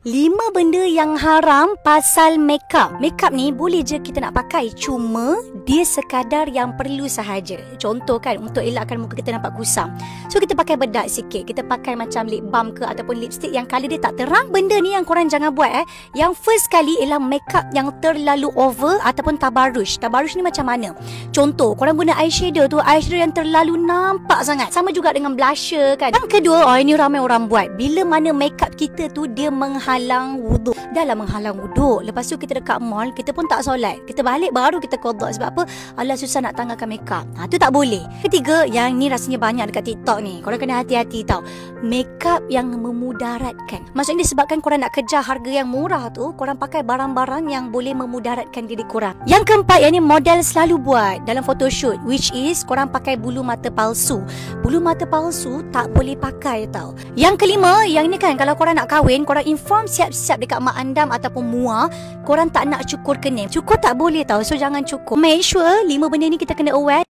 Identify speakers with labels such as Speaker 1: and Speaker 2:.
Speaker 1: 5 benda yang haram pasal makeup. Makeup ni boleh je kita nak pakai, cuma dia sekadar yang perlu sahaja. Contoh kan, untuk elakkan muka kita nampak kusam, so kita pakai bedak sikit, kita pakai macam lip balm ke ataupun lipstick yang colour dia tak terang. Benda ni yang korang jangan buat. Yang first kali ialah makeup yang terlalu over ataupun tabarush. Tabarush ni macam mana? Contoh, korang guna eyeshadow tu, eyeshadow yang terlalu nampak sangat. Sama juga dengan blusher kan. Yang kedua, ini ramai orang buat, bila mana makeup kita tu dia menghalang wuduk. Dah lah menghalang wuduk, lepas tu kita dekat mall, kita pun tak solat, kita balik baru kita qada. Sebab apa? Alah, susah nak tanggalkan makeup. Tu tak boleh. Ketiga, yang ni rasanya banyak dekat TikTok ni, korang kena hati-hati tau. Makeup yang memudaratkan. Maksudnya disebabkan korang nak kejar harga yang murah tu, korang pakai barang-barang yang boleh memudaratkan diri korang. Yang keempat, yang ni model selalu buat dalam photoshoot, which is korang pakai bulu mata palsu. Bulu mata palsu tak boleh pakai tau. Yang kelima, yang ni kan, kalau korang nak kahwin, korang inform siap-siap dekat mak andam ataupun muar, korang tak nak cukur kening. Cukur tak boleh tau, so jangan cukur. Make sure 5 benda ni kita kena aware.